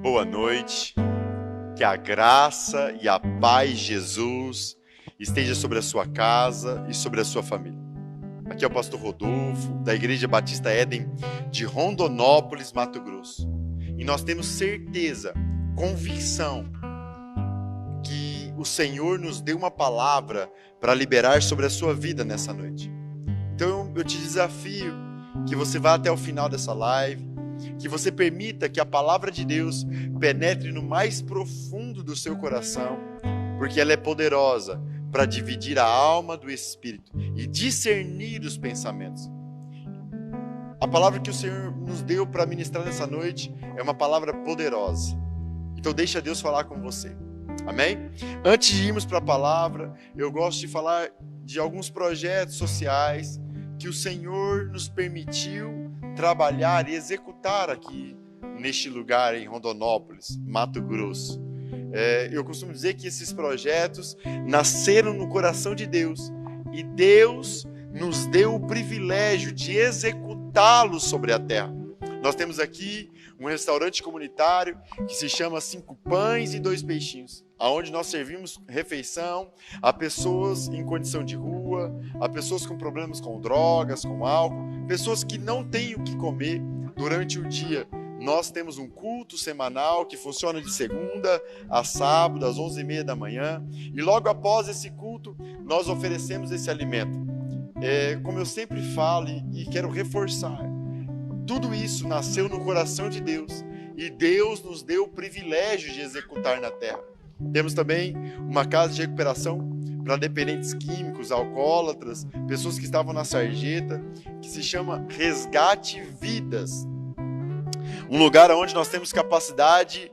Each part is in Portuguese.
boa noite, que a graça e a paz de Jesus esteja sobre a sua casa e sobre a sua família. Aqui é o pastor Rodolfo, da Igreja Batista Éden de Rondonópolis, Mato Grosso. E nós temos certeza, convicção, que o Senhor nos deu uma palavra para liberar sobre a sua vida nessa noite. Então eu te desafio que você vá até o final dessa live, que você permita que a palavra de Deus penetre no mais profundo do seu coração, porque ela é poderosa para dividir a alma do espírito e discernir os pensamentos. A palavra que o Senhor nos deu para ministrar nessa noite é uma palavra poderosa. Então deixa Deus falar com você. Amém? Antes de irmos para a palavra, eu gosto de falar de alguns projetos sociais que o Senhor nos permitiu trabalhar e executar aqui neste lugar em Rondonópolis, Mato Grosso. Eu costumo dizer que esses projetos nasceram no coração de Deus e Deus nos deu o privilégio de executá-los sobre a terra. Nós temos aqui um restaurante comunitário que se chama 5 Pães e 2 Peixinhos, onde nós servimos refeição a pessoas em condição de rua, a pessoas com problemas com drogas, com álcool, pessoas que não têm o que comer durante o dia. Nós temos um culto semanal que funciona de segunda a sábado, às 11h30 da manhã, e logo após esse culto, nós oferecemos esse alimento. Como eu sempre falo e quero reforçar, tudo isso nasceu no coração de Deus, e Deus nos deu o privilégio de executar na terra. Temos também uma casa de recuperação para dependentes químicos, alcoólatras, pessoas que estavam na sarjeta, que se chama Resgate Vidas. Um lugar onde nós temos capacidade,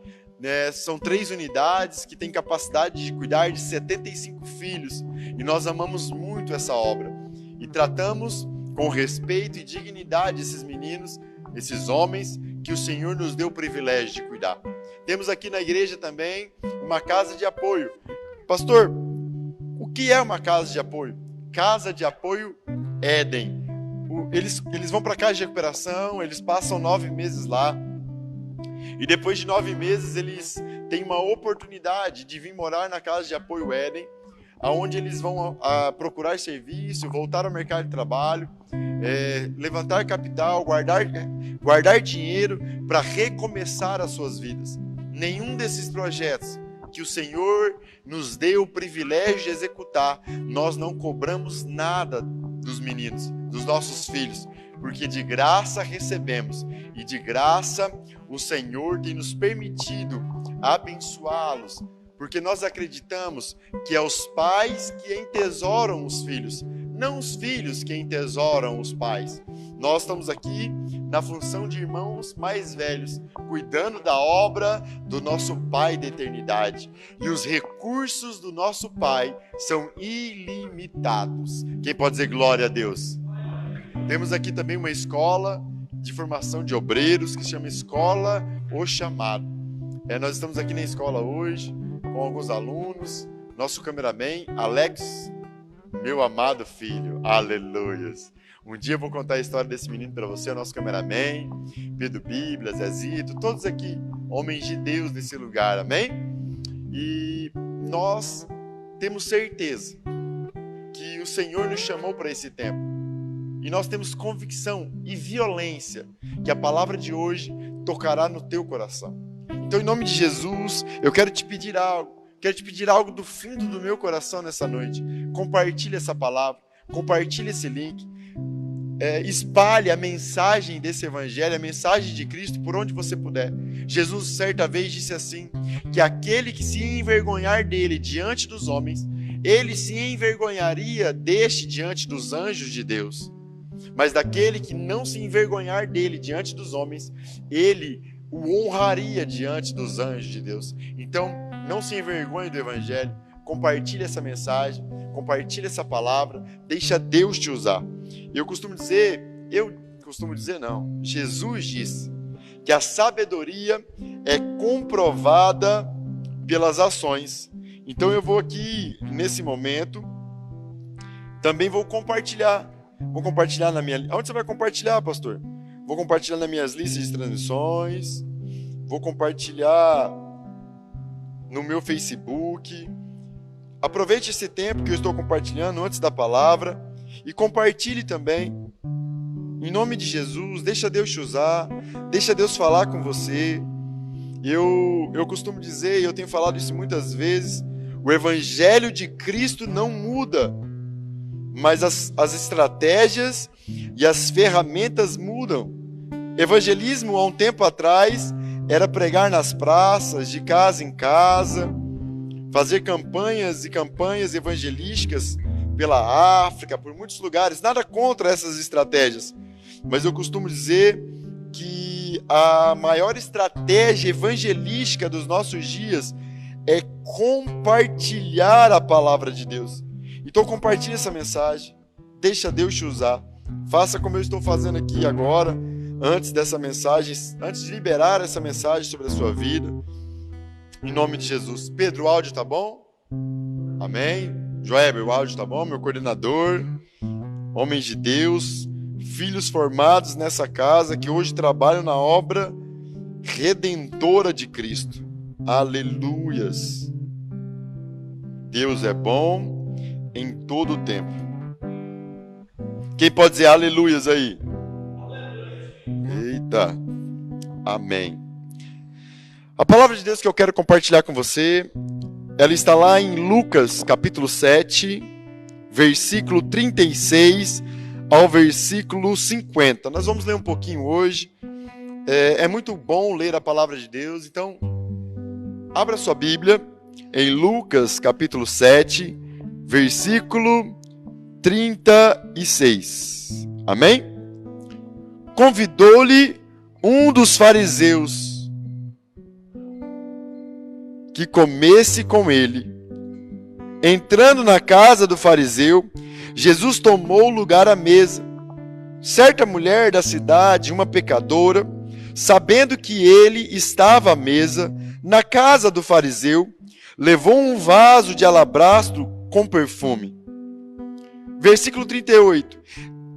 são 3 unidades que têm capacidade de cuidar de 75 filhos. E nós amamos muito essa obra. E tratamos com respeito e dignidade esses meninos, esses homens que o Senhor nos deu o privilégio de cuidar. Temos aqui na igreja também uma casa de apoio. Pastor, o que é uma casa de apoio? Casa de apoio Éden. Eles vão para a casa de recuperação, eles passam 9 meses lá. E depois de 9 meses eles têm uma oportunidade de vir morar na casa de apoio Éden, onde eles vão procurar serviço, voltar ao mercado de trabalho, levantar capital, guardar dinheiro para recomeçar as suas vidas. Nenhum desses projetos que o Senhor nos deu o privilégio de executar, nós não cobramos nada dos meninos, dos nossos filhos, porque de graça recebemos e de graça o Senhor tem nos permitido abençoá-los, porque nós acreditamos que é os pais que entesouram os filhos, não os filhos que entesouram os pais. Nós estamos aqui na função de irmãos mais velhos, cuidando da obra do nosso Pai da eternidade. E os recursos do nosso Pai são ilimitados. Quem pode dizer glória a Deus? Temos aqui também uma escola de formação de obreiros que se chama Escola O Chamado. Nós estamos aqui na escola hoje com alguns alunos. Nosso cameraman, Alex, meu amado filho, aleluias. Um dia eu vou contar a história desse menino para você, o nosso cameraman, Pedro Bíblia, Zezito, todos aqui, homens de Deus nesse lugar, amém? E nós temos certeza que o Senhor nos chamou para esse tempo. E nós temos convicção e violência que a palavra de hoje tocará no teu coração. Então, em nome de Jesus, eu quero te pedir algo. Quero te pedir algo do fundo do meu coração nessa noite. Compartilhe essa palavra, compartilhe esse link. Espalhe a mensagem desse evangelho, a mensagem de Cristo por onde você puder. Jesus certa vez disse assim, que aquele que se envergonhar dele diante dos homens, ele se envergonharia deste diante dos anjos de Deus. Mas daquele que não se envergonhar dele diante dos homens, ele o honraria diante dos anjos de Deus. Então, não se envergonhe do evangelho, compartilhe essa mensagem, compartilhe essa palavra, deixa Deus te usar. Jesus disse que a sabedoria é comprovada pelas ações. Então eu vou aqui, nesse momento, também vou compartilhar na minha... Onde você vai compartilhar, pastor? Vou compartilhar nas minhas listas de transmissões, vou compartilhar no meu Facebook. Aproveite esse tempo que eu estou compartilhando antes da palavra e compartilhe também. Em nome de Jesus, deixa Deus te usar, deixa Deus falar com você. Eu costumo dizer, e eu tenho falado isso muitas vezes, o Evangelho de Cristo não muda, mas as estratégias e as ferramentas mudam. Evangelismo, há um tempo atrás, era pregar nas praças, de casa em casa, fazer campanhas e campanhas evangelísticas pela África, por muitos lugares. Nada contra essas estratégias, mas eu costumo dizer que a maior estratégia evangelística dos nossos dias é compartilhar a palavra de Deus. Então compartilhe essa mensagem, deixa Deus te usar. Faça como eu estou fazendo aqui agora, antes dessa mensagem, antes de liberar essa mensagem sobre a sua vida. Em nome de Jesus. Pedro, o áudio tá bom? Amém. Joéber, o áudio tá bom? Meu coordenador, homens de Deus, filhos formados nessa casa que hoje trabalham na obra redentora de Cristo. Aleluias. Deus é bom em todo o tempo. Quem pode dizer aleluias aí? Eita. Amém. A palavra de Deus que eu quero compartilhar com você, ela está lá em Lucas, capítulo 7, versículo 36 ao versículo 50. Nós vamos ler um pouquinho hoje. É muito bom ler a palavra de Deus, então abra sua Bíblia em Lucas, capítulo 7, versículo 36. Amém? Convidou-lhe um dos fariseus que comesse com ele. Entrando na casa do fariseu, Jesus tomou lugar à mesa. Certa mulher da cidade, uma pecadora, sabendo que ele estava à mesa na casa do fariseu, levou um vaso de alabastro com perfume. Versículo 38.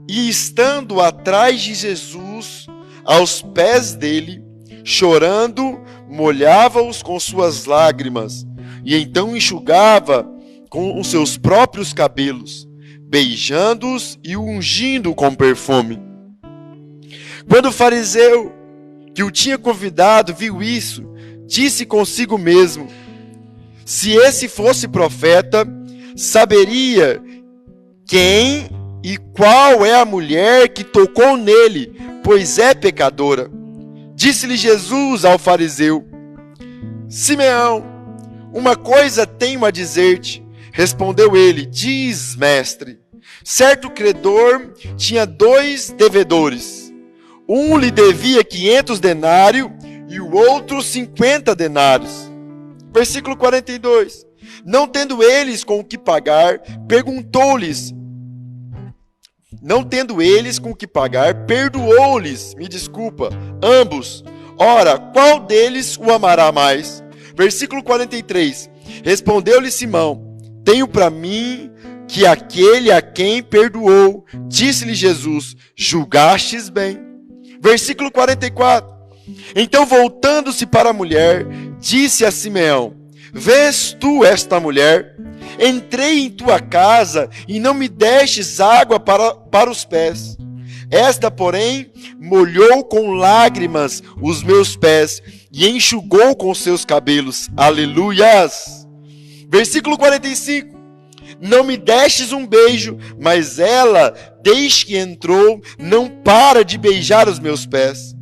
E estando atrás de Jesus, aos pés dele, chorando, molhava-os com suas lágrimas, e então enxugava com os seus próprios cabelos, beijando-os e ungindo com perfume. Quando o fariseu que o tinha convidado viu isso, disse consigo mesmo: se esse fosse profeta, saberia quem e qual é a mulher que tocou nele, pois é pecadora. Disse-lhe Jesus ao fariseu: Simeão, uma coisa tenho a dizer-te. Respondeu ele: diz, mestre. Certo credor tinha 2 devedores. Um lhe devia 500 denários e o outro 50 denários. Versículo 42. Não tendo eles com o que pagar, perguntou-lhes. Não tendo eles com o que pagar, perdoou-lhes, ambos. Ora, qual deles o amará mais? Versículo 43. Respondeu-lhe Simão: tenho para mim que aquele a quem perdoou. Disse-lhe Jesus: julgastes bem. Versículo 44. Então, voltando-se para a mulher, disse a Simeão: vês tu esta mulher? Entrei em tua casa e não me destes água para os pés. Esta, porém, molhou com lágrimas os meus pés e enxugou com seus cabelos. Aleluias! Versículo 45. Não me destes um beijo, mas ela, desde que entrou, não para de beijar os meus pés.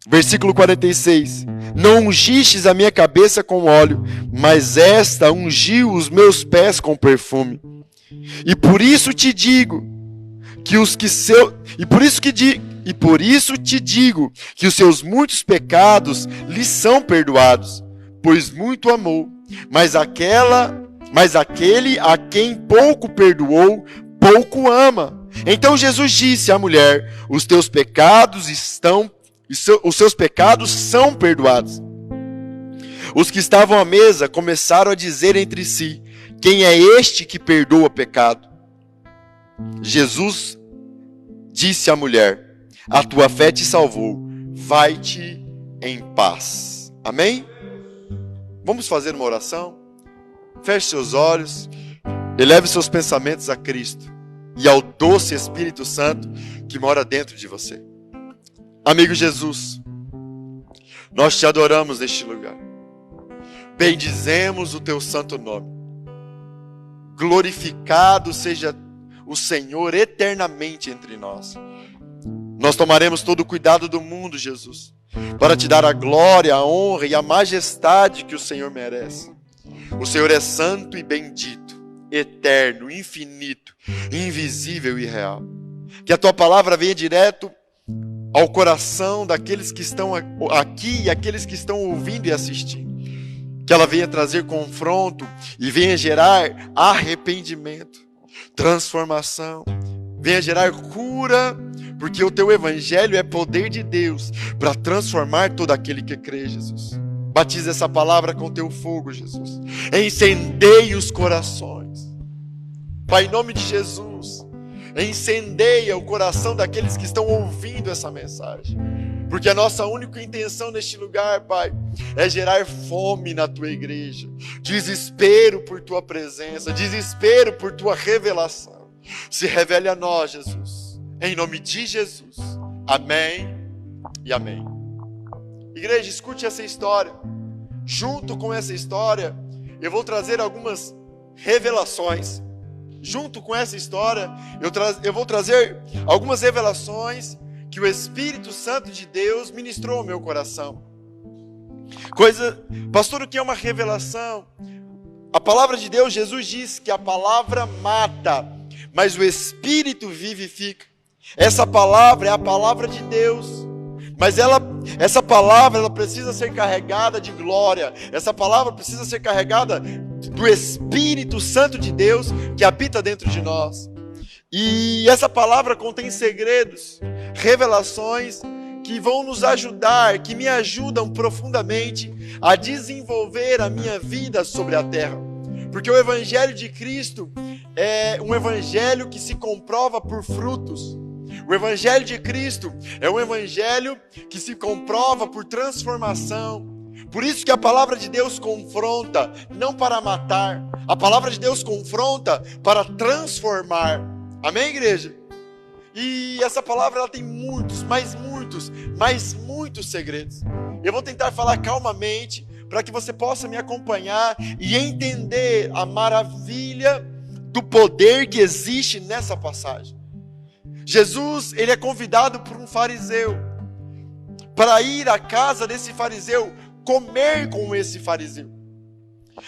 Versículo 46. Não ungistes a minha cabeça com óleo, mas esta ungiu os meus pés com perfume. E por isso te digo que os seus muitos pecados lhe são perdoados, pois muito amou. Mas aquele a quem pouco perdoou, pouco ama. Então Jesus disse à mulher: os seus pecados são perdoados. Os que estavam à mesa começaram a dizer entre si: quem é este que perdoa pecado? Jesus disse à mulher: a tua fé te salvou, vai-te em paz. Amém? Vamos fazer uma oração? Feche seus olhos, eleve seus pensamentos a Cristo e ao doce Espírito Santo que mora dentro de você. Amigo Jesus, nós te adoramos neste lugar. Bendizemos o teu santo nome. Glorificado seja o Senhor eternamente entre nós. Nós tomaremos todo o cuidado do mundo, Jesus, para te dar a glória, a honra e a majestade que o Senhor merece. O Senhor é santo e bendito, eterno, infinito, invisível e real. Que a tua palavra venha direto ao coração daqueles que estão aqui e aqueles que estão ouvindo e assistindo. Que ela venha trazer confronto e venha gerar arrependimento, transformação, venha gerar cura, porque o teu evangelho é poder de Deus para transformar todo aquele que crê, Jesus. Batiza essa palavra com teu fogo, Jesus. Incendeie os corações. Pai, em nome de Jesus, incendeia o coração daqueles que estão ouvindo essa mensagem. Porque a nossa única intenção neste lugar, Pai, é gerar fome na tua igreja, desespero por tua presença, desespero por tua revelação. Se revele a nós, Jesus, em nome de Jesus. Amém e amém. Igreja, escute essa história. Junto com essa história, eu vou trazer algumas revelações. Junto com essa história, eu vou trazer algumas revelações que o Espírito Santo de Deus ministrou ao meu coração. Pastor, o que é uma revelação? A palavra de Deus, Jesus diz que a palavra mata, mas o Espírito vivifica. Essa palavra é a palavra de Deus, mas essa palavra ela precisa ser carregada de glória. Essa palavra precisa ser carregada do Espírito Santo de Deus que habita dentro de nós. E essa palavra contém segredos, revelações que vão nos ajudar, que me ajudam profundamente a desenvolver a minha vida sobre a terra. Porque o Evangelho de Cristo é um Evangelho que se comprova por frutos. O Evangelho de Cristo é um Evangelho que se comprova por transformação. Por isso que a palavra de Deus confronta, não para matar. A palavra de Deus confronta para transformar. Amém, igreja? E essa palavra ela tem muitos segredos. Eu vou tentar falar calmamente para que você possa me acompanhar e entender a maravilha do poder que existe nessa passagem. Jesus, ele é convidado por um fariseu para ir à casa desse fariseu, comer com esse fariseu.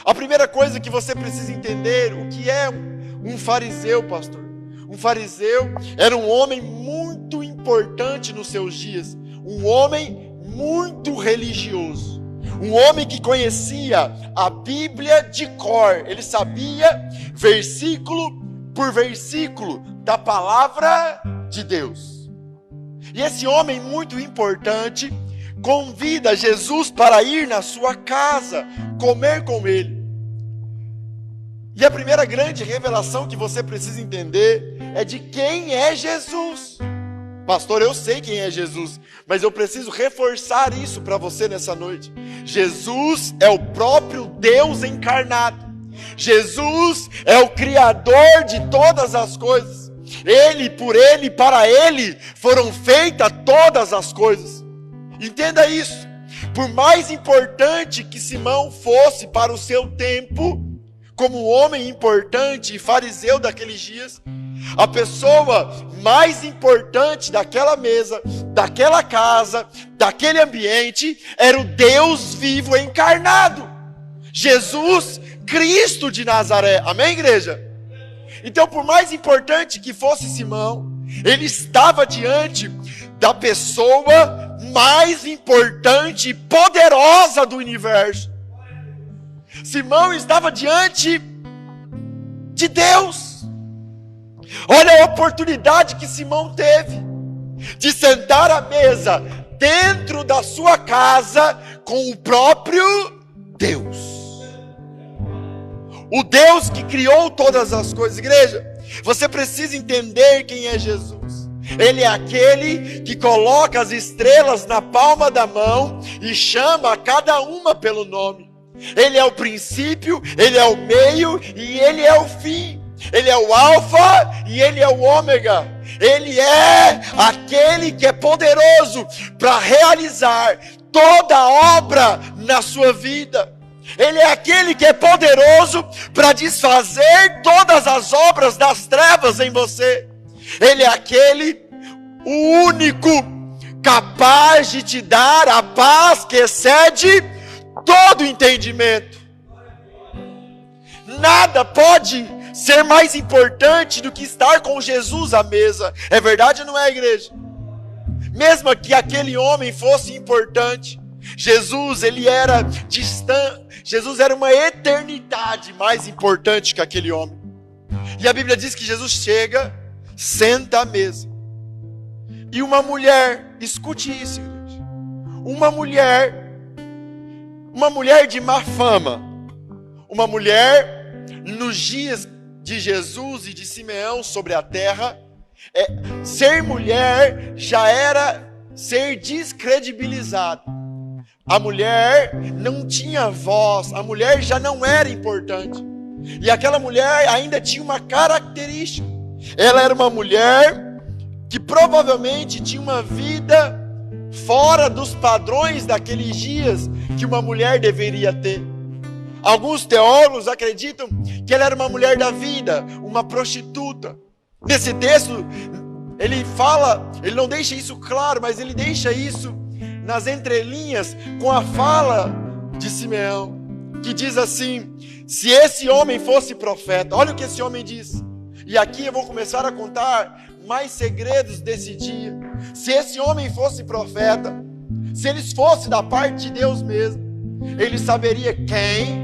A primeira coisa que você precisa entender, o que é um fariseu, pastor? Um fariseu era um homem muito importante nos seus dias, um homem muito religioso, um homem que conhecia a Bíblia de cor, ele sabia versículo por versículo da palavra de Deus. E esse homem muito importante convida Jesus para ir na sua casa, comer com ele. E a primeira grande revelação que você precisa entender é de quem é Jesus. Pastor, eu sei quem é Jesus, mas eu preciso reforçar isso para você nessa noite. Jesus é o próprio Deus encarnado. Jesus é o Criador de todas as coisas. Ele, por Ele, para Ele foram feitas todas as coisas. Entenda isso. Por mais importante que Simão fosse para o seu tempo, como homem importante e fariseu daqueles dias, a pessoa mais importante daquela mesa, daquela casa, daquele ambiente, era o Deus vivo encarnado, Jesus Cristo de Nazaré. Amém, igreja? Então, por mais importante que fosse Simão, ele estava diante da pessoa mais importante e poderosa do universo. Simão estava diante de Deus. Olha a oportunidade que Simão teve de sentar à mesa dentro da sua casa com o próprio Deus. O Deus que criou todas as coisas. Igreja, você precisa entender quem é Jesus. Ele é aquele que coloca as estrelas na palma da mão e chama a cada uma pelo nome. Ele é o princípio, Ele é o meio e Ele é o fim. Ele é o alfa e Ele é o ômega. Ele é aquele que é poderoso para realizar toda a obra na sua vida. Ele é aquele que é poderoso para desfazer todas as obras das trevas em você. Ele é aquele, o único, capaz de te dar a paz que excede todo entendimento. Nada pode ser mais importante do que estar com Jesus à mesa. É verdade ou não é, igreja? Mesmo que aquele homem fosse importante, Jesus, ele era distante. Jesus era uma eternidade mais importante que aquele homem. E a Bíblia diz que Jesus chega, senta à mesa. E uma mulher, escute isso, igreja. Uma mulher de má fama. Uma mulher, nos dias de Jesus e de Simeão sobre a terra, ser mulher já era ser descredibilizado. A mulher não tinha voz, a mulher já não era importante. E aquela mulher ainda tinha uma característica. Ela era uma mulher que provavelmente tinha uma vida fora dos padrões daqueles dias que uma mulher deveria ter. Alguns teólogos acreditam que ela era uma mulher da vida, uma prostituta. Nesse texto, ele não deixa isso claro, mas ele deixa isso nas entrelinhas com a fala de Simeão, que diz assim: se esse homem fosse profeta, olha o que esse homem diz. E aqui eu vou começar a contar mais segredos desse dia. Se esse homem fosse profeta, se ele fosse da parte de Deus mesmo, ele saberia quem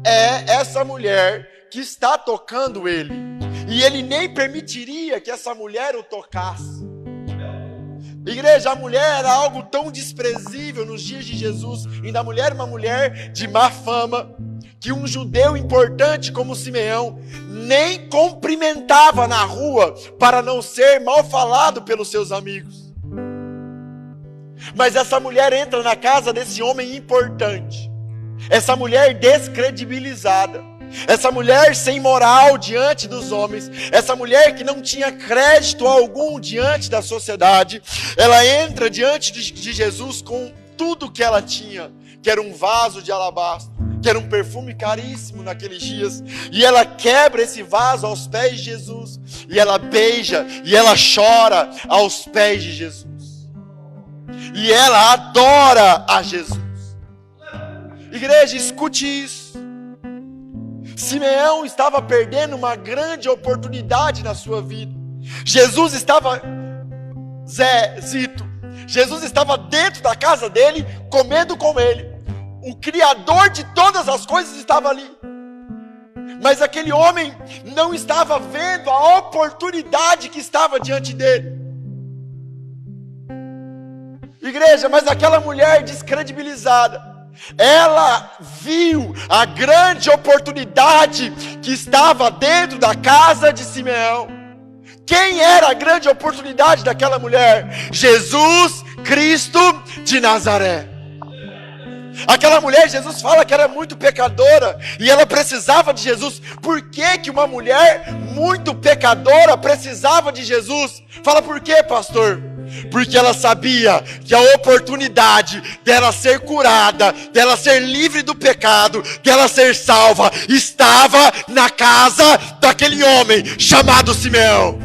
é essa mulher que está tocando ele. E ele nem permitiria que essa mulher o tocasse. Igreja, a mulher era algo tão desprezível nos dias de Jesus. Ainda a mulher era uma mulher de má fama, que um judeu importante como Simeão nem cumprimentava na rua para não ser mal falado pelos seus amigos. Mas essa mulher entra na casa desse homem importante, essa mulher descredibilizada, essa mulher sem moral diante dos homens, essa mulher que não tinha crédito algum diante da sociedade. Ela entra diante de Jesus com tudo que ela tinha, que era um vaso de alabastro, que era um perfume caríssimo naqueles dias, e ela quebra esse vaso aos pés de Jesus, e ela beija, e ela chora aos pés de Jesus, e ela adora a Jesus. Igreja, escute isso. Simeão estava perdendo uma grande oportunidade na sua vida. Jesus estava Jesus estava dentro da casa dele, comendo com ele. O Criador de todas as coisas estava ali. Mas aquele homem não estava vendo a oportunidade que estava diante dele. Igreja, mas aquela mulher descredibilizada, ela viu a grande oportunidade que estava dentro da casa de Simeão. Quem era a grande oportunidade daquela mulher? Jesus Cristo de Nazaré. Aquela mulher, Jesus fala que era muito pecadora e ela precisava de Jesus. Por que uma mulher muito pecadora precisava de Jesus? Fala por quê, pastor? Porque ela sabia que a oportunidade dela ser curada, dela ser livre do pecado, dela ser salva, estava na casa daquele homem chamado Simeão.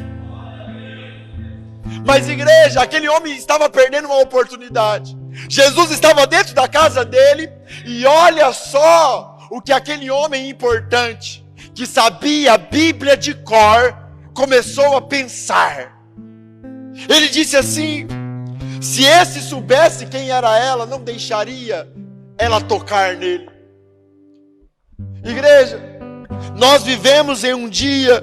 Mas igreja, aquele homem estava perdendo uma oportunidade. Jesus estava dentro da casa dele, e olha só o que aquele homem importante, que sabia a Bíblia de cor, começou a pensar. Ele disse assim: se esse soubesse quem era ela, não deixaria ela tocar nele. Igreja, nós vivemos em uns dias,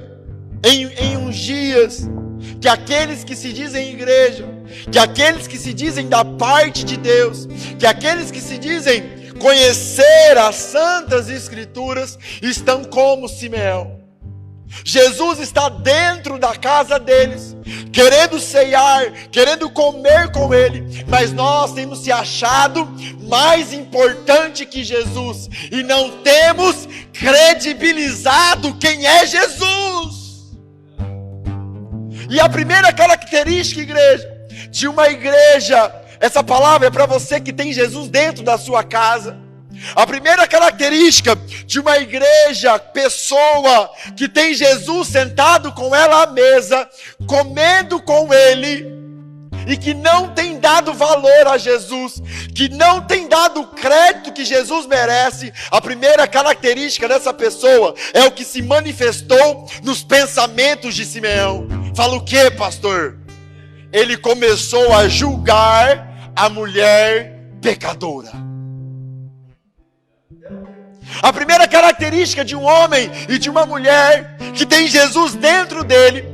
que aqueles que se dizem igreja, que aqueles que se dizem da parte de Deus, que aqueles que se dizem conhecer as santas escrituras, estão como Simeão. Jesus está dentro da casa deles, querendo ceiar, querendo comer com Ele, mas nós temos se achado mais importante que Jesus e não temos credibilizado quem é Jesus. E a primeira característica, igreja, de uma igreja, essa palavra é para você que tem Jesus dentro da sua casa. A primeira característica de uma igreja, pessoa que tem Jesus sentado com ela à mesa, comendo com Ele, e que não tem dado valor a Jesus, que não tem dado o crédito que Jesus merece, a primeira característica dessa pessoa é o que se manifestou nos pensamentos de Simeão. Fala o que, pastor? Ele começou a julgar a mulher pecadora. A primeira característica de um homem e de uma mulher que tem Jesus dentro dele,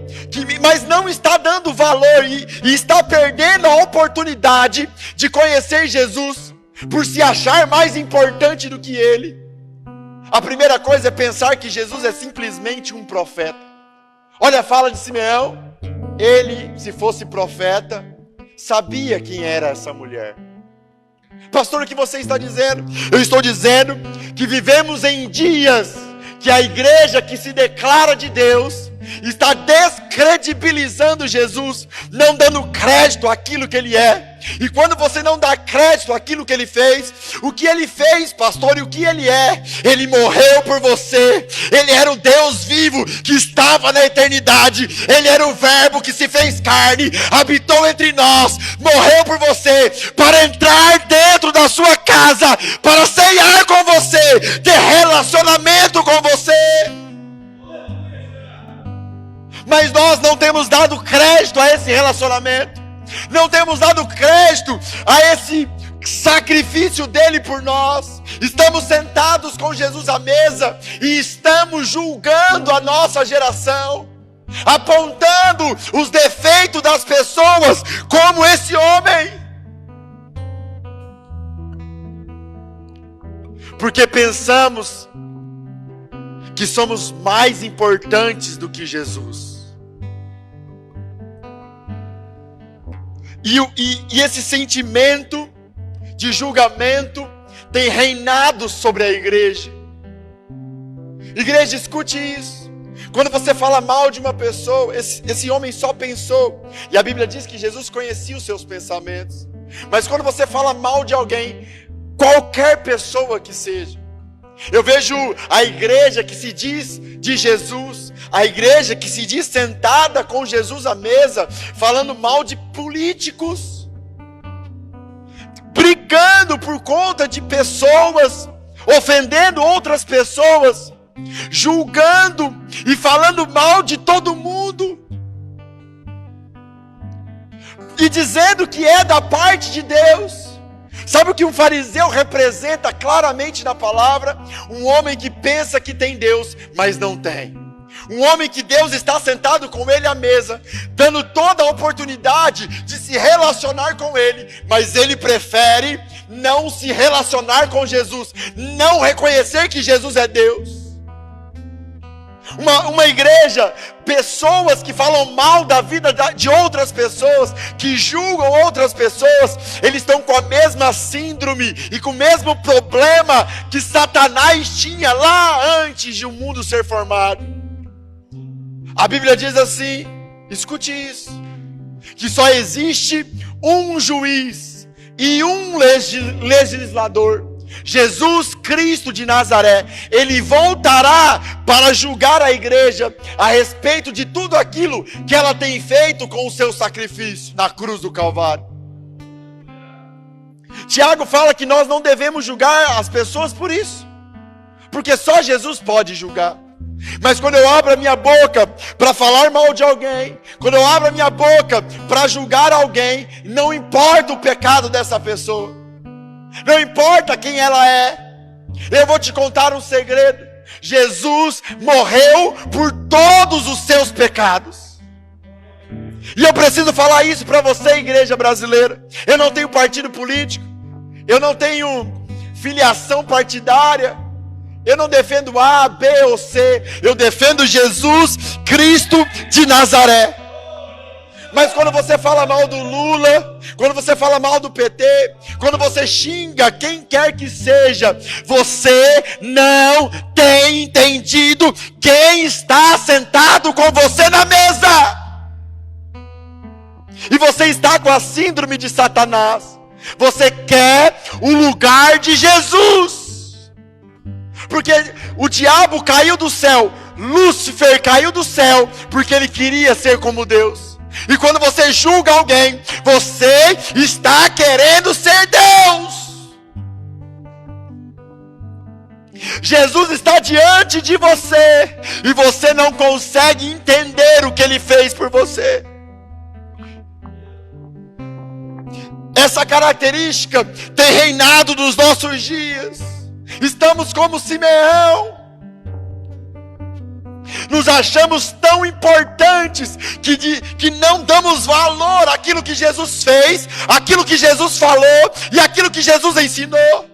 mas não está dando valor e está perdendo a oportunidade de conhecer Jesus por se achar mais importante do que ele. A primeira coisa é pensar que Jesus é simplesmente um profeta. Olha a fala de Simeão. Ele, se fosse profeta, sabia quem era essa mulher. Pastor, o que você está dizendo? Eu estou dizendo que vivemos em dias que a igreja que se declara de Deus está descredibilizando Jesus, não dando crédito àquilo que Ele é. E quando você não dá crédito àquilo que Ele fez, o que Ele fez, pastor, e o que Ele é, Ele morreu por você. Ele era o Deus vivo que estava na eternidade. Ele era o Verbo que se fez carne, habitou entre nós, morreu por você, para entrar dentro da sua casa, para ceiar com você, ter relacionamento com você. Mas nós não temos dado crédito a esse relacionamento, não temos dado crédito a esse sacrifício dele por nós. Estamos sentados com Jesus à mesa e estamos julgando a nossa geração, apontando os defeitos das pessoas, como esse homem, porque pensamos que somos mais importantes do que Jesus. E esse sentimento de julgamento tem reinado sobre a igreja. Igreja, escute isso. Quando você fala mal de uma pessoa, esse homem só pensou. E a Bíblia diz que Jesus conhecia os seus pensamentos. Mas quando você fala mal de alguém, qualquer pessoa que seja, eu vejo a igreja que se diz de Jesus, a igreja que se diz sentada com Jesus à mesa, falando mal de políticos, brigando por conta de pessoas, ofendendo outras pessoas, julgando e falando mal de todo mundo, e dizendo que é da parte de Deus. Sabe o que um fariseu representa claramente na palavra? Um homem que pensa que tem Deus, mas não tem. Um homem que Deus está sentado com ele à mesa, dando toda a oportunidade de se relacionar com ele, mas ele prefere não se relacionar com Jesus, não reconhecer que Jesus é Deus. Uma igreja, pessoas que falam mal da vida de outras pessoas, que julgam outras pessoas, eles estão com a mesma síndrome e com o mesmo problema que Satanás tinha lá antes de o mundo ser formado. A Bíblia diz assim, escute isso, que só existe um juiz e um legislador, Jesus Cristo de Nazaré. Ele voltará para julgar a igreja a respeito de tudo aquilo que ela tem feito com o seu sacrifício na cruz do Calvário. Tiago fala que nós não devemos julgar as pessoas por isso, porque só Jesus pode julgar. Mas quando eu abro a minha boca para falar mal de alguém, quando eu abro a minha boca para julgar alguém, não importa o pecado dessa pessoa, não importa quem ela é, eu vou te contar um segredo: Jesus morreu por todos os seus pecados. E eu preciso falar isso para você, igreja brasileira. Eu não tenho partido político, eu não tenho filiação partidária, eu não defendo A, B ou C, eu defendo Jesus Cristo de Nazaré. Mas quando você fala mal do Lula, quando você fala mal do PT, quando você xinga quem quer que seja, você não tem entendido quem está sentado com você na mesa. E você está com a síndrome de Satanás. Você quer o lugar de Jesus. Porque o diabo caiu do céu, Lúcifer caiu do céu, porque ele queria ser como Deus. E quando você julga alguém, você está querendo ser Deus. Jesus está diante de você, e você não consegue entender o que ele fez por você. Essa característica tem reinado nos nossos dias. Estamos como Simeão. Nos achamos tão importantes que não damos valor àquilo que Jesus fez, àquilo que Jesus falou e àquilo que Jesus ensinou.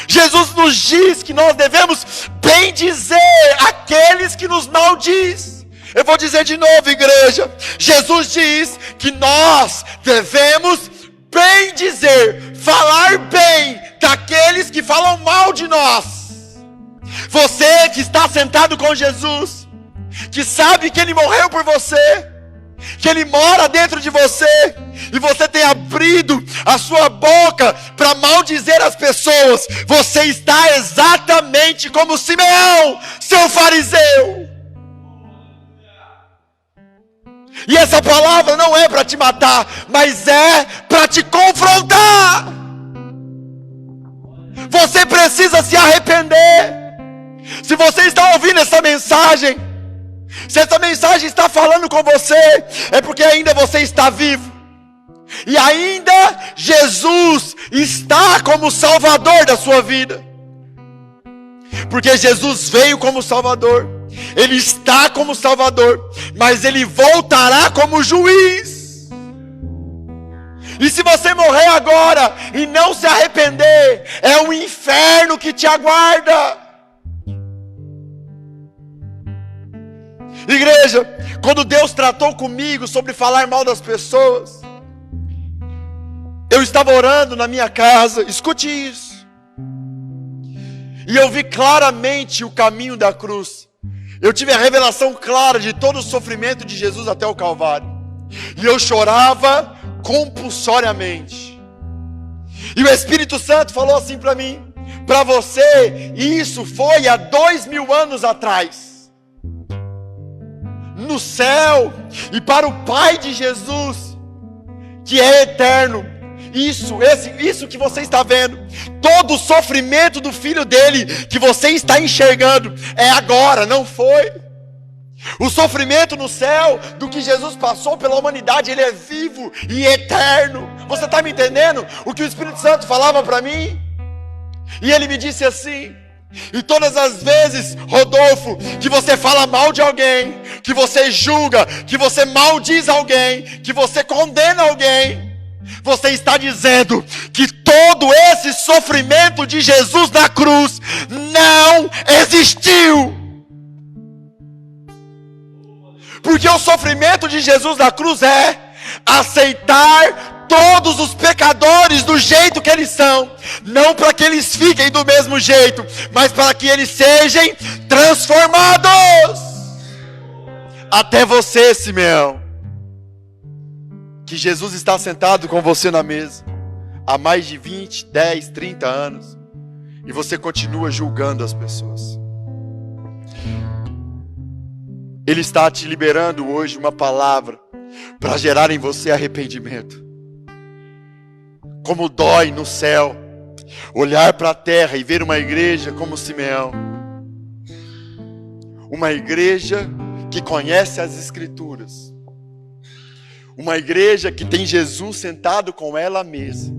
Jesus nos diz que nós devemos bendizer aqueles que nos maldizem. Eu vou dizer de novo, igreja. Jesus diz que nós devemos bendizer, falar bem daqueles que falam mal de nós. Você que está sentado com Jesus, que sabe que Ele morreu por você, que Ele mora dentro de você, e você tem abrido a sua boca para maldizer as pessoas, você está exatamente como Simeão, seu fariseu. E essa palavra não é para te matar, mas é para te confrontar. Você precisa se arrepender. Se você está ouvindo essa mensagem, se essa mensagem está falando com você, é porque ainda você está vivo. E ainda Jesus está como Salvador da sua vida. Porque Jesus veio como Salvador, Ele está como Salvador, mas Ele voltará como juiz. E se você morrer agora e não se arrepender, é um inferno que te aguarda. Igreja, quando Deus tratou comigo sobre falar mal das pessoas, eu estava orando na minha casa, escute isso, e eu vi claramente o caminho da cruz. Eu tive a revelação clara de todo o sofrimento de Jesus até o Calvário, e eu chorava compulsoriamente. E o Espírito Santo falou assim para mim: para você, isso foi há 2000 anos atrás. No céu, e para o Pai de Jesus, que é eterno, isso que você está vendo, todo o sofrimento do Filho dele, que você está enxergando, é agora, não foi. O sofrimento no céu, do que Jesus passou pela humanidade, ele é vivo e eterno. Você está me entendendo? O que o Espírito Santo falava para mim? E ele me disse assim: e todas as vezes, Rodolfo, que você fala mal de alguém, que você julga, que você maldiz alguém, que você condena alguém, você está dizendo que todo esse sofrimento de Jesus na cruz não existiu. Porque o sofrimento de Jesus na cruz é aceitar todos os pecadores do jeito que eles são, não para que eles fiquem do mesmo jeito, mas para que eles sejam transformados. Até você, Simeão, que Jesus está sentado com você na mesa há mais de 20, 10, 30 anos, e você continua julgando as pessoas. Ele está te liberando hoje uma palavra para gerar em você arrependimento. Como dói no céu olhar para a terra e ver uma igreja como Simeão. Uma igreja que conhece as Escrituras. Uma igreja que tem Jesus sentado com ela à mesa,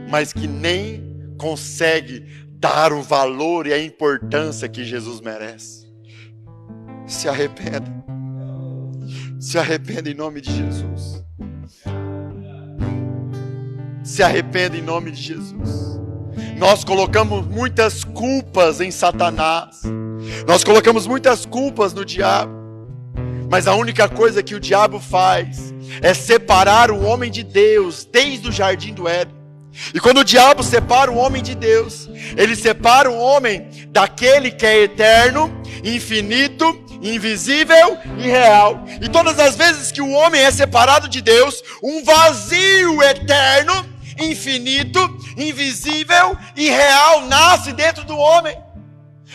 mas que nem consegue dar o valor e a importância que Jesus merece. Se arrependa. Se arrependa em nome de Jesus. Se arrependa em nome de Jesus. Nós colocamos muitas culpas em Satanás. Nós colocamos muitas culpas no diabo. Mas a única coisa que o diabo faz é separar o homem de Deus desde o jardim do Éden. E quando o diabo separa o homem de Deus, ele separa o homem daquele que é eterno, infinito, invisível e real. E todas as vezes que o homem é separado de Deus, um vazio eterno, infinito, invisível e real nasce dentro do homem.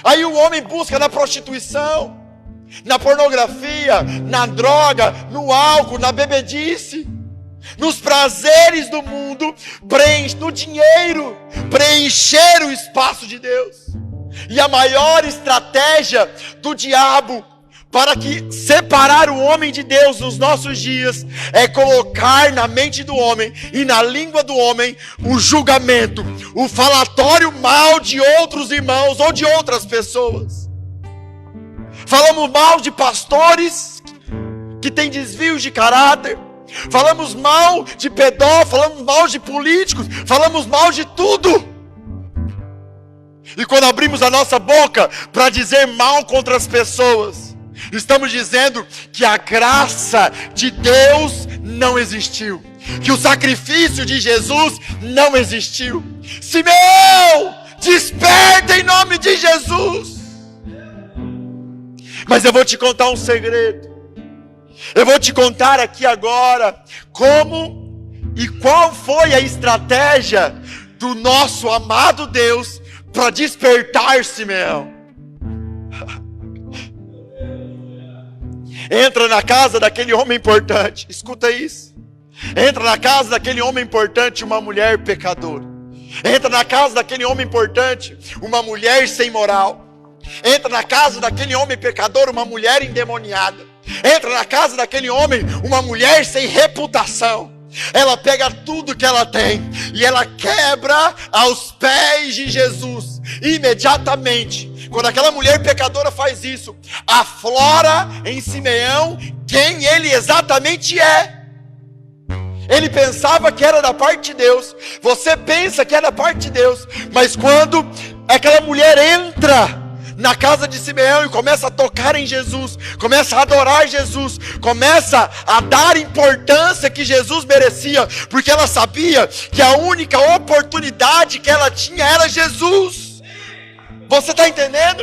Aí o homem busca na prostituição, na pornografia, na droga, no álcool, na bebedice, nos prazeres do mundo, no dinheiro, preencher o espaço de Deus. E a maior estratégia do diabo para que separar o homem de Deus nos nossos dias é colocar na mente do homem e na língua do homem o julgamento, o falatório mal de outros irmãos ou de outras pessoas. Falamos mal de pastores que têm desvios de caráter, falamos mal de pedófilos, falamos mal de políticos, falamos mal de tudo. E quando abrimos a nossa boca para dizer mal contra as pessoas, estamos dizendo que a graça de Deus não existiu, que o sacrifício de Jesus não existiu. Simeão, desperta em nome de Jesus. Mas eu vou te contar um segredo. Eu vou te contar aqui agora como e qual foi a estratégia do nosso amado Deus para despertar Simeão. Entra na casa daquele homem importante, escuta isso. Entra na casa daquele homem importante uma mulher pecadora. Entra na casa daquele homem importante uma mulher sem moral. Entra na casa daquele homem pecador uma mulher endemoniada. Entra na casa daquele homem uma mulher sem reputação. Ela pega tudo que ela tem e ela quebra aos pés de Jesus. Imediatamente, quando aquela mulher pecadora faz isso, aflora em Simeão quem ele exatamente é. Ele pensava que era da parte de Deus. Você pensa que é da parte de Deus, mas quando aquela mulher entra na casa de Simeão e começa a tocar em Jesus, começa a adorar Jesus, começa a dar importância que Jesus merecia, porque ela sabia que a única oportunidade que ela tinha era Jesus. Você está entendendo?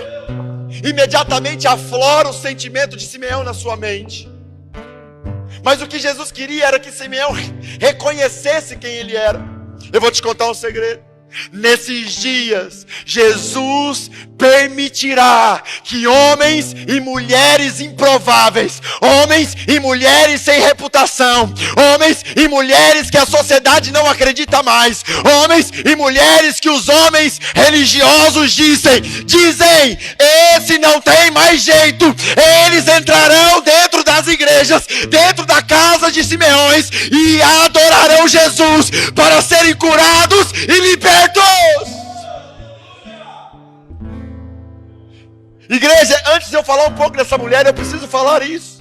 Imediatamente aflora o sentimento de Simeão na sua mente. Mas o que Jesus queria era que Simeão reconhecesse quem ele era. Eu vou te contar um segredo. Nesses dias, Jesus permitirá que homens e mulheres improváveis, homens e mulheres sem reputação, homens e mulheres que a sociedade não acredita mais, homens e mulheres que os homens religiosos dizem, esse não tem mais jeito, eles entrarão dentro das igrejas, dentro da casa de Simeões e adorarão Jesus para serem curados e libertos. Igreja, antes de eu falar um pouco dessa mulher, eu preciso falar isso.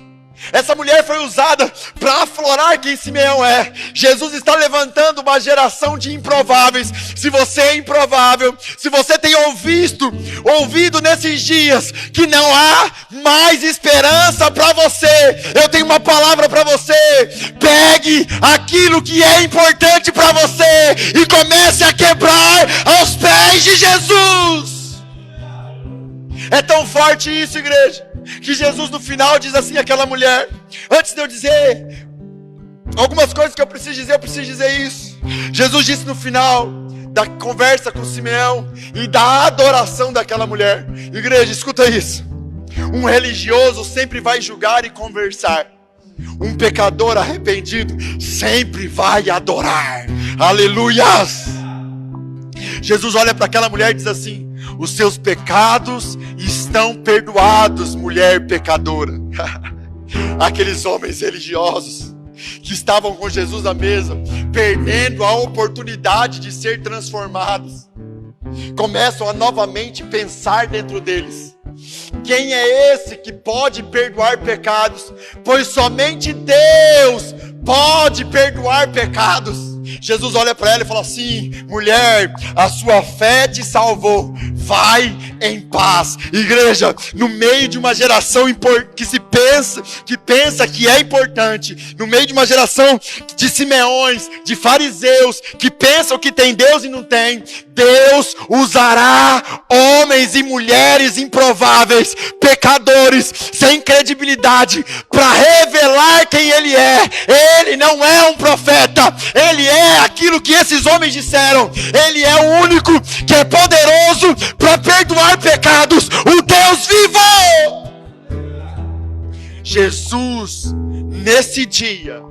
Essa mulher foi usada para aflorar quem Simeão é. Jesus está levantando uma geração de improváveis. Se você é improvável, se você tem ouvido nesses dias que não há mais esperança para você, eu tenho uma palavra para você. Pegue aquilo que é importante para você e comece a quebrar aos pés de Jesus. É tão forte isso, igreja, que Jesus no final diz assim àquela mulher. Antes de eu dizer algumas coisas que eu preciso dizer isso. Jesus disse no final da conversa com Simeão e da adoração daquela mulher. Igreja, escuta isso. Um religioso sempre vai julgar e conversar. Um pecador arrependido sempre vai adorar. Aleluias! Jesus olha para aquela mulher e diz assim: os seus pecados estão perdoados, mulher pecadora. Aqueles homens religiosos que estavam com Jesus à mesa, perdendo a oportunidade de ser transformados, começam a novamente pensar dentro deles: quem é esse que pode perdoar pecados? Pois somente Deus pode perdoar pecados. Jesus olha para ela e fala assim: mulher, a sua fé te salvou, vai em paz. Igreja, no meio de uma geração que pensa que é importante, no meio de uma geração de Simeões, de fariseus, que pensam que tem Deus e não tem, Deus usará homens e mulheres improváveis, pecadores, sem credibilidade, para revelar quem Ele é. Ele não é um profeta, Ele é aquilo que esses homens disseram. Ele é o único que é poderoso para perdoar pecados, o Deus vivo. Jesus, nesse dia,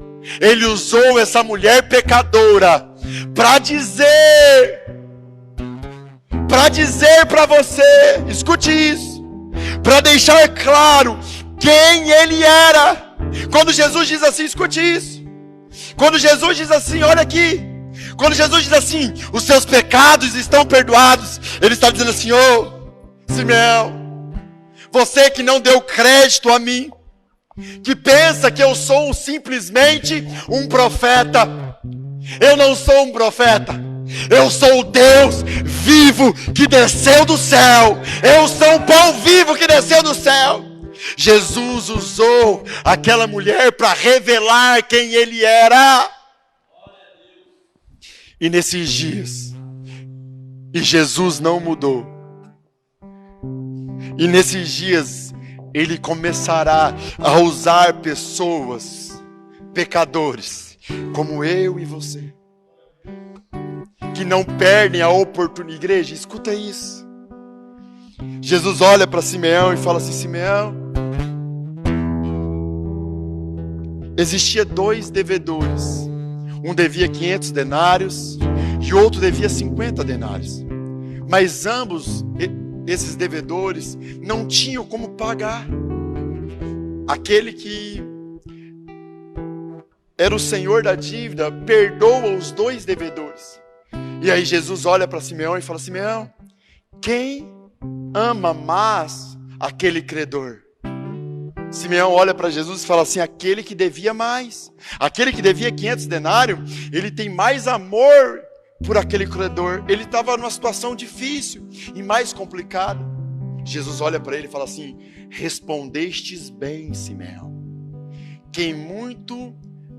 Ele usou essa mulher pecadora para dizer para você, escute isso, para deixar claro quem Ele era. Quando Jesus diz assim, escute isso, quando Jesus diz assim, olha aqui, quando Jesus diz assim, os seus pecados estão perdoados, Ele está dizendo assim: ô Simeão, você que não deu crédito a mim, que pensa que eu sou simplesmente um profeta, eu não sou um profeta, eu sou o Deus vivo que desceu do céu, eu sou o pão vivo que desceu do céu. Jesus usou aquela mulher para revelar quem Ele era. E nesses dias, e Jesus não mudou, e nesses dias Ele começará a usar pessoas, pecadores, como eu e você, que não perdem a oportunidade. Igreja, escuta isso. Jesus olha para Simeão e fala assim: Simeão, existia 2 devedores. Um devia 500 denários e outro devia 50 denários. Mas ambos, esses devedores, não tinham como pagar. Aquele que era o senhor da dívida perdoa os 2 devedores. E aí Jesus olha para Simeão e fala: Simeão, quem ama mais aquele credor? Simeão olha para Jesus e fala assim: aquele que devia mais, aquele que devia 500 denários, ele tem mais amor por aquele credor. Ele estava numa situação difícil e mais complicada. Jesus olha para ele e fala assim: respondestes bem, Simeão. Quem muito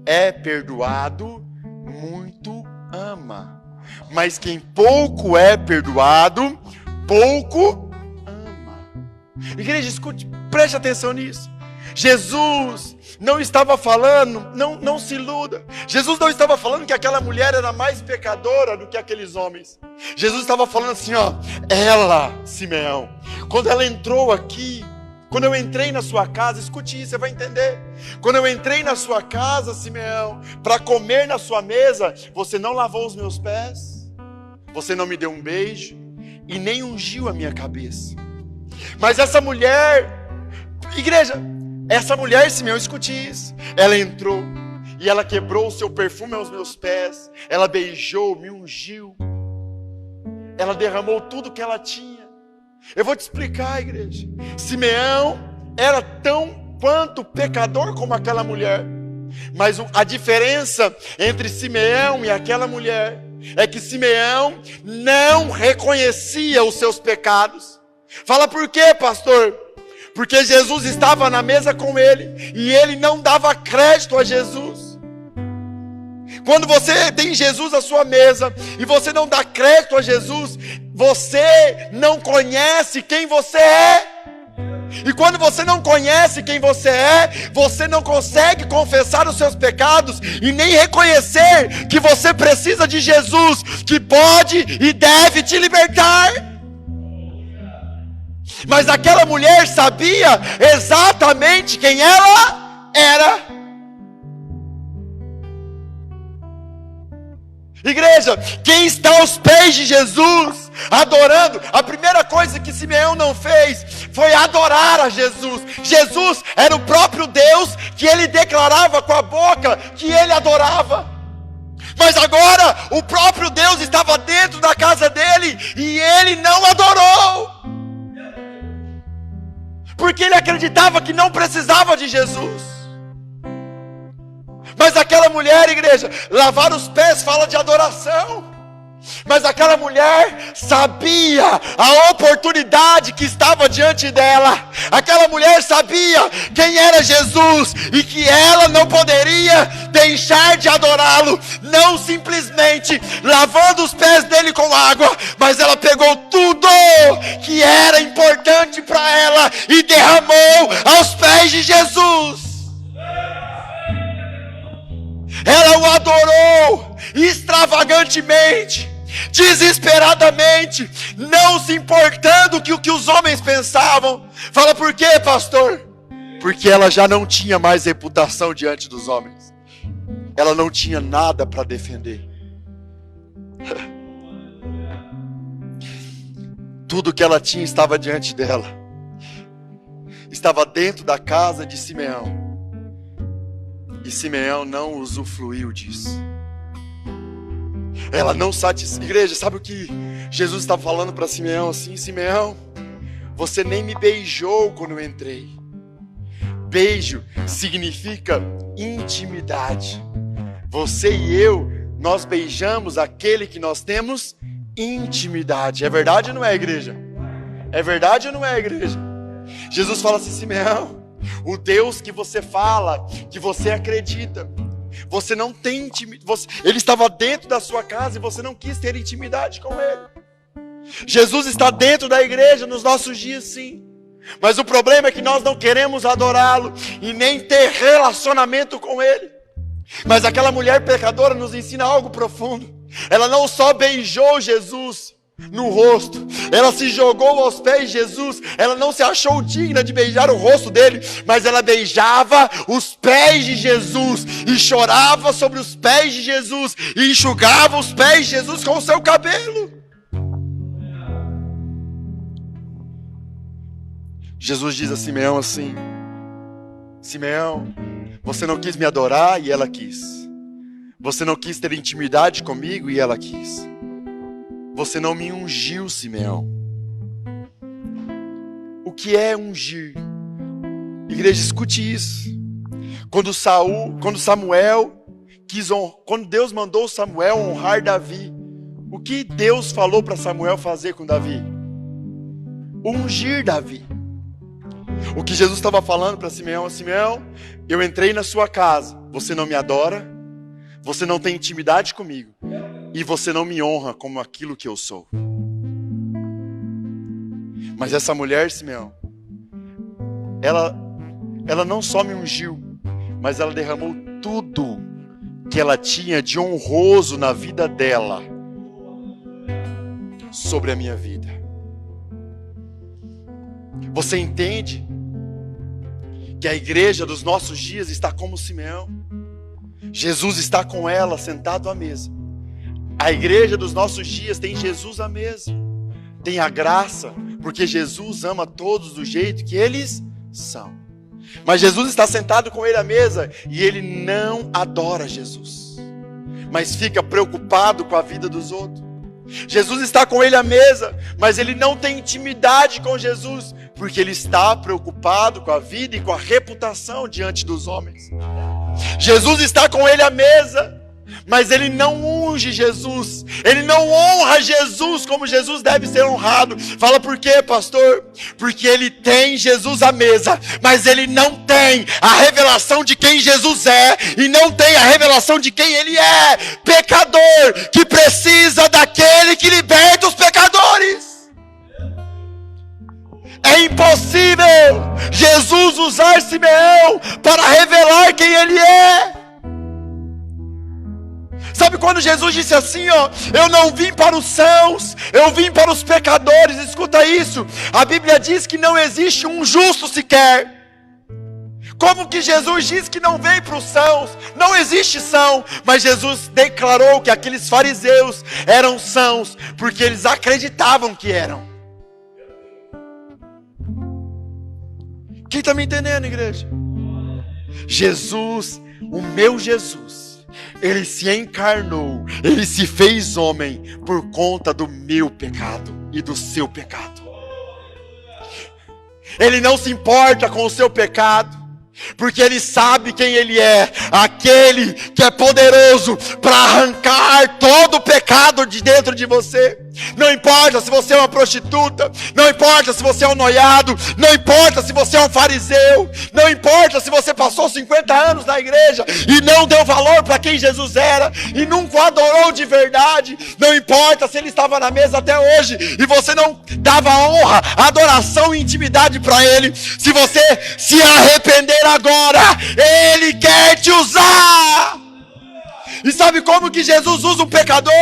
é perdoado, muito ama. Mas quem pouco é perdoado, pouco ama. Igreja, escute, preste atenção nisso. Jesus não estava falando, não se iluda. Jesus não estava falando que aquela mulher era mais pecadora do que aqueles homens. Jesus estava falando assim, ó, ela, Simeão, quando ela entrou aqui, quando eu entrei na sua casa, escute isso, você vai entender. Quando eu entrei na sua casa, Simeão, para comer na sua mesa, você não lavou os meus pés, você não me deu um beijo e nem ungiu a minha cabeça. Mas essa mulher, igreja, essa mulher, Simeão, escute isso. Ela entrou e ela quebrou o seu perfume aos meus pés. Ela beijou, me ungiu. Ela derramou tudo que ela tinha. Eu vou te explicar, igreja. Simeão era tão quanto pecador como aquela mulher. Mas a diferença entre Simeão e aquela mulher é que Simeão não reconhecia os seus pecados. Fala por quê, pastor? Porque Jesus estava na mesa com ele e ele não dava crédito a Jesus. Quando você tem Jesus à sua mesa e você não dá crédito a Jesus, você não conhece quem você é. E quando você não conhece quem você é, você não consegue confessar os seus pecados e nem reconhecer que você precisa de Jesus, que pode e deve te libertar. Mas aquela mulher sabia exatamente quem ela era. Igreja, quem está aos pés de Jesus, adorando, a primeira coisa que Simeão não fez foi adorar a Jesus. Jesus era o próprio Deus que ele declarava com a boca que ele adorava. Mas agora o próprio Deus estava dentro da casa dele e ele não adorou. Porque ele acreditava que não precisava de Jesus. Mas aquela mulher, igreja, lavar os pés fala de adoração. Mas aquela mulher sabia a oportunidade que estava diante dela. Aquela mulher sabia quem era Jesus e que ela não poderia deixar de adorá-lo, não simplesmente lavando os pés dele com água, mas ela pegou tudo que era importante para ela e derramou aos pés de Jesus. Ela o adorou extravagantemente, desesperadamente, não se importando com o que os homens pensavam. Fala, por quê, pastor? Porque ela já não tinha mais reputação diante dos homens. Ela não tinha nada para defender. Tudo que ela tinha estava diante dela. Estava dentro da casa de Simeão. E Simeão não usufruiu disso. Ela não satisfez. Igreja, sabe o que Jesus estava falando para Simeão assim? Simeão, você nem me beijou quando eu entrei. Beijo significa intimidade. Você e eu, nós beijamos aquele que nós temos intimidade. É verdade ou não é, igreja? É verdade ou não é, igreja? Jesus fala assim, Simeão, o Deus que você fala, que você acredita, você não tem intimidade. Ele estava dentro da sua casa e você não quis ter intimidade com ele. Jesus está dentro da igreja nos nossos dias, sim. Mas o problema é que nós não queremos adorá-lo e nem ter relacionamento com ele. Mas aquela mulher pecadora nos ensina algo profundo. Ela não só beijou Jesus no rosto, ela se jogou aos pés de Jesus. Ela não se achou digna de beijar o rosto dele, mas ela beijava os pés de Jesus e chorava sobre os pés de Jesus e enxugava os pés de Jesus com o seu cabelo. Jesus diz a Simeão assim: Simeão, você não quis me adorar e ela quis. Você não quis ter intimidade comigo e ela quis. Você não me ungiu, Simeão. O que é ungir? Igreja, escute isso. Quando Deus mandou Samuel honrar Davi, o que Deus falou para Samuel fazer com Davi? Ungir Davi. O que Jesus estava falando para Simeão: Simeão, eu entrei na sua casa, você não me adora, você não tem intimidade comigo, e você não me honra como aquilo que eu sou. Mas essa mulher, Simeão, ela não só me ungiu, mas ela derramou tudo que ela tinha de honroso na vida dela sobre a minha vida. Você entende que a igreja dos nossos dias está como Simeão? Jesus está com ela sentado à mesa. A igreja dos nossos dias tem Jesus à mesa, tem a graça, porque Jesus ama todos do jeito que eles são. Mas Jesus está sentado com ele à mesa e ele não adora Jesus, mas fica preocupado com a vida dos outros. Jesus está com ele à mesa, mas ele não tem intimidade com Jesus, porque ele está preocupado com a vida e com a reputação diante dos homens. Jesus está com ele à mesa, mas ele não unge Jesus, ele não honra Jesus como Jesus deve ser honrado. Fala, por quê, pastor? Porque ele tem Jesus à mesa, mas ele não tem a revelação de quem Jesus é, e não tem a revelação de quem ele é. Pecador que precisa daquele que liberta os pecadores. É impossível Jesus usar Simeão para revelar quem ele é. Sabe quando Jesus disse assim, ó: eu não vim para os sãos, eu vim para os pecadores. Escuta isso, a Bíblia diz que não existe um justo sequer. Como que Jesus diz que não veio para os sãos? Não existe são, mas Jesus declarou que aqueles fariseus eram sãos, porque eles acreditavam que eram. Quem está me entendendo, igreja? Jesus, o meu Jesus, ele se encarnou, ele se fez homem por conta do meu pecado e do seu pecado. Ele não se importa com o seu pecado, Porque Ele sabe quem Ele é, aquele que é poderoso para arrancar todo o pecado de dentro de você. Não importa se você é uma prostituta, não importa se você é um noiado, não importa se você é um fariseu, não importa se você passou 50 anos na igreja e não deu valor para quem Jesus era e nunca o adorou de verdade, não importa se Ele estava na mesa até hoje e você não dava honra, adoração e intimidade para Ele. Se você se arrepender agora, Ele quer te usar. E sabe como que Jesus usa um pecador?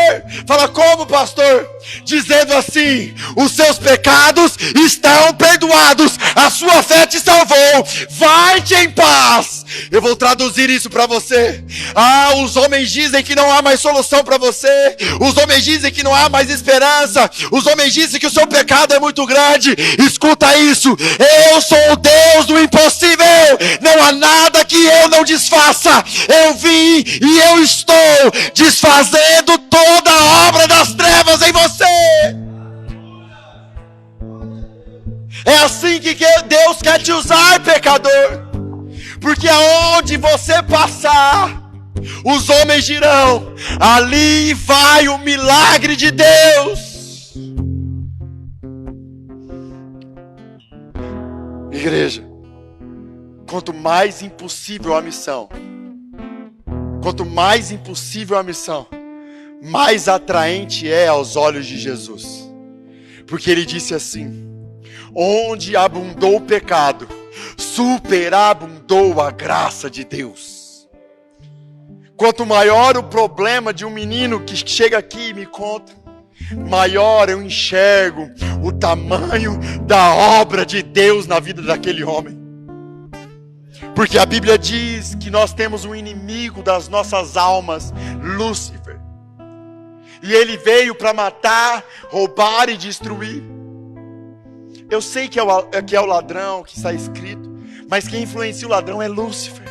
Fala, como, pastor? Dizendo assim: os seus pecados estão perdoados, a sua fé te salvou, vai-te em paz. Eu vou traduzir isso para você. Os homens dizem que não há mais solução para você, os homens dizem que não há mais esperança, os homens dizem que o seu pecado é muito grande. Escuta isso: eu sou o Deus do impossível, não há nada que eu não desfaça. Eu vim e eu estou desfazendo toda a obra das trevas em você. É assim que Deus quer te usar, pecador. Porque aonde você passar, os homens dirão: ali vai o milagre de Deus. Igreja, quanto mais impossível a missão, mais atraente é aos olhos de Jesus. Porque Ele disse assim: onde abundou o pecado, superabundou a graça de Deus. Quanto maior o problema de um menino que chega aqui e me conta, maior eu enxergo o tamanho da obra de Deus na vida daquele homem. Porque a Bíblia diz que nós temos um inimigo das nossas almas, Lúcifer. E ele veio para matar, roubar e destruir. Eu sei que é o ladrão, que está escrito, mas quem influencia o ladrão é Lúcifer.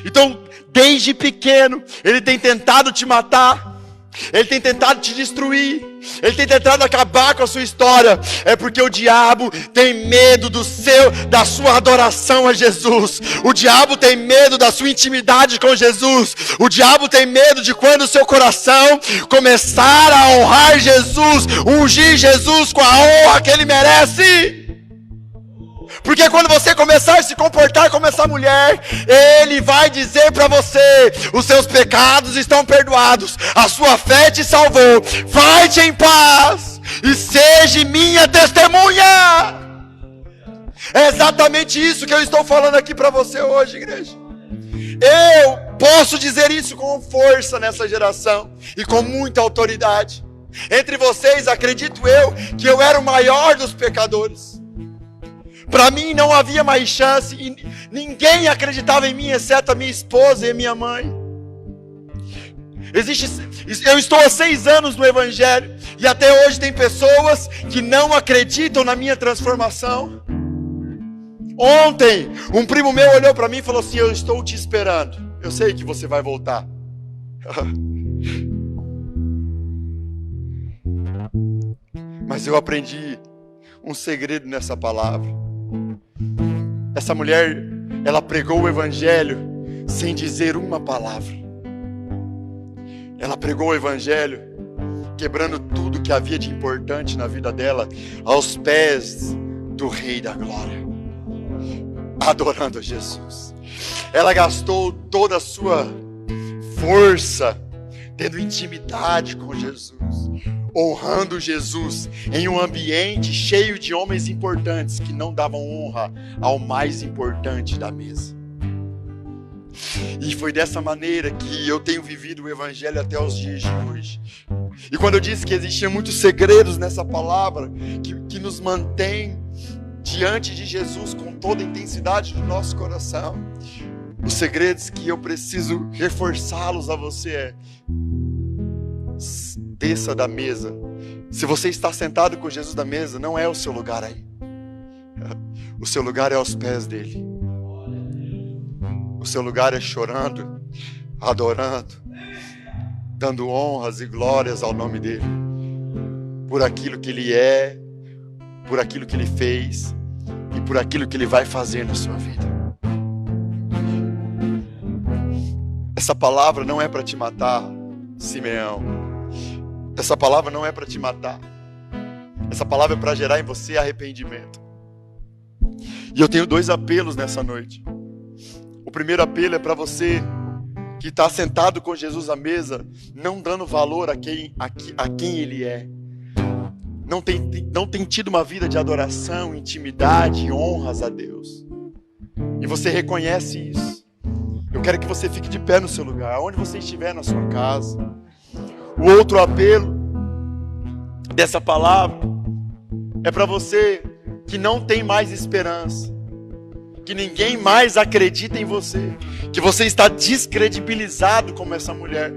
Então, desde pequeno, ele tem tentado te matar, ele tem tentado te destruir, ele tem tentado acabar com a sua história. É porque o diabo tem medo da sua adoração a Jesus. O diabo tem medo da sua intimidade com Jesus. O diabo tem medo de quando o seu coração começar a honrar Jesus, ungir Jesus com a honra que Ele merece. Porque quando você começar a se comportar como essa mulher, Ele vai dizer para você: os seus pecados estão perdoados, a sua fé te salvou, vai-te em paz e seja minha testemunha. É exatamente isso que eu estou falando aqui para você hoje, igreja. Eu posso dizer isso com força nessa geração e com muita autoridade. Entre vocês, acredito eu, que eu era o maior dos pecadores. Para mim não havia mais chance e ninguém acreditava em mim, exceto a minha esposa e a minha mãe. Eu estou há 6 anos no Evangelho e até hoje tem pessoas que não acreditam na minha transformação. Ontem, um primo meu olhou para mim e falou assim: eu estou te esperando, eu sei que você vai voltar. Mas eu aprendi um segredo nessa palavra. Essa mulher, ela pregou o Evangelho sem dizer uma palavra. Ela pregou o Evangelho quebrando tudo que havia de importante na vida dela aos pés do Rei da Glória, adorando a Jesus. Ela gastou toda a sua força tendo intimidade com Jesus, honrando Jesus em um ambiente cheio de homens importantes que não davam honra ao mais importante da mesa. E foi dessa maneira que eu tenho vivido o Evangelho até os dias de hoje. E quando eu disse que existiam muitos segredos nessa palavra que nos mantém diante de Jesus com toda a intensidade do nosso coração, os segredos que eu preciso reforçá-los a você é: desça da mesa. Se você está sentado com Jesus na mesa, não é o seu lugar aí. O seu lugar é aos pés dele. O seu lugar é chorando, adorando, dando honras e glórias ao nome dele, por aquilo que ele é, por aquilo que ele fez e por aquilo que Ele vai fazer na sua vida. Essa palavra não é para te matar, Simeão. Essa palavra não é para te matar. Essa palavra é para gerar em você arrependimento. E eu tenho 2 apelos nessa noite. O primeiro apelo é para você que está sentado com Jesus à mesa, não dando valor a quem Ele é. Não tem tido uma vida de adoração, intimidade e honras a Deus. E você reconhece isso. Eu quero que você fique de pé no seu lugar, aonde você estiver na sua casa. O outro apelo dessa palavra é para você que não tem mais esperança, que ninguém mais acredita em você, que você está descredibilizado como essa mulher.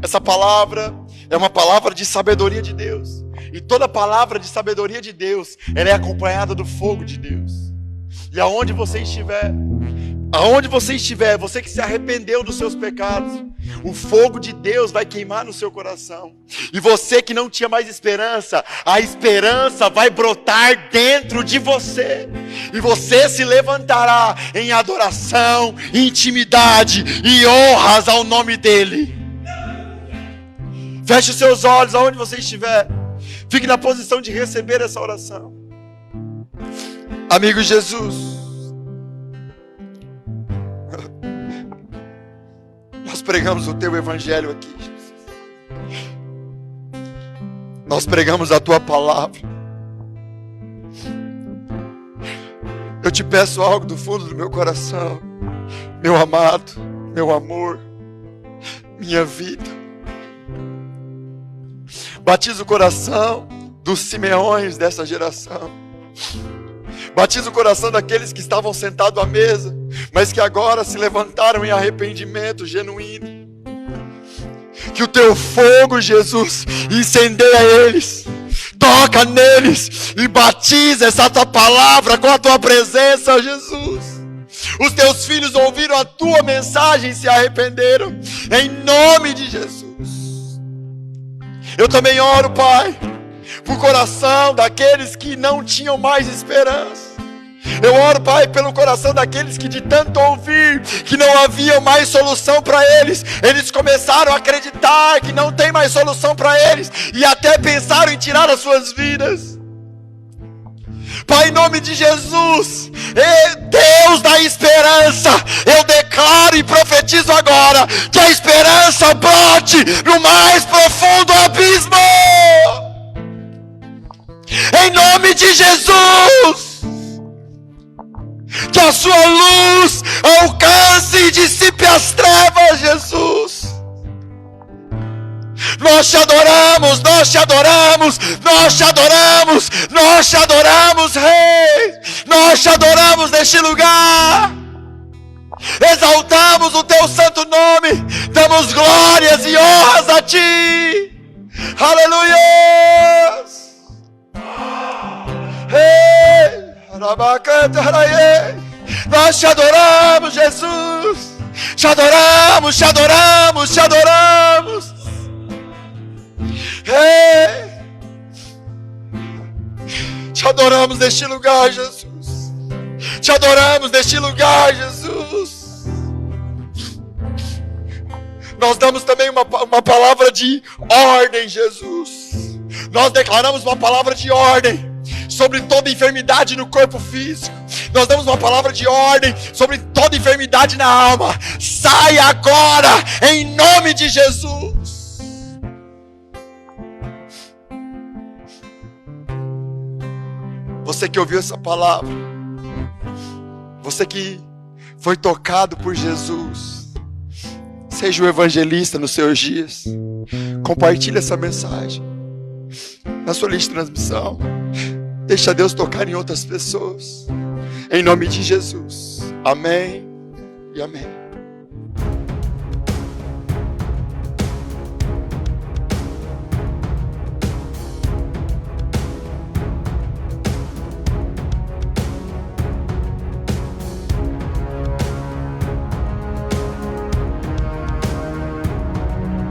Essa palavra é uma palavra de sabedoria de Deus. E toda palavra de sabedoria de Deus, ela é acompanhada do fogo de Deus. E aonde você estiver, você que se arrependeu dos seus pecados, o fogo de Deus vai queimar no seu coração. E você que não tinha mais esperança, a esperança vai brotar dentro de você. E você se levantará em adoração, intimidade e honras ao nome dEle. Feche os seus olhos aonde você estiver. Fique na posição de receber essa oração. Amigo Jesus, nós pregamos o Teu Evangelho aqui, Jesus. Nós pregamos a Tua Palavra. Eu te peço algo do fundo do meu coração, meu amado, meu amor, minha vida. Batiza o coração dos Simeões dessa geração. Batiza o coração daqueles que estavam sentados à mesa, mas que agora se levantaram em arrependimento genuíno. Que o Teu fogo, Jesus, incendeia eles, toca neles e batiza essa Tua palavra com a Tua presença, Jesus. Os Teus filhos ouviram a Tua mensagem e se arrependeram, em nome de Jesus. Eu também oro, Pai, por coração daqueles que não tinham mais esperança. Eu oro, Pai, pelo coração daqueles que de tanto ouvir que não havia mais solução para eles, eles começaram a acreditar que não tem mais solução para eles e até pensaram em tirar as suas vidas. Pai, em nome de Jesus, Deus da esperança, eu declaro e profetizo agora que a esperança brote no mais profundo abismo. Em nome de Jesus, que a sua luz alcance e dissipe as trevas, Jesus. Nós te adoramos, nós te adoramos, nós te adoramos, nós te adoramos, Rei. Nós te adoramos neste lugar. Exaltamos o Teu santo nome, damos glórias e honras a Ti. Aleluia. Nós te adoramos, Jesus. Te adoramos, te adoramos, te adoramos. Te adoramos neste lugar, Jesus. Te adoramos neste lugar, Jesus. Nós damos também uma palavra de ordem, Jesus. Nós declaramos uma palavra de ordem sobre toda enfermidade no corpo físico. Nós damos uma palavra de ordem sobre toda enfermidade na alma. Sai agora, em nome de Jesus. Você que ouviu essa palavra, você que foi tocado por Jesus, seja o evangelista nos seus dias. Compartilhe essa mensagem na sua lista de transmissão. Deixa Deus tocar em outras pessoas. Em nome de Jesus. Amém e amém.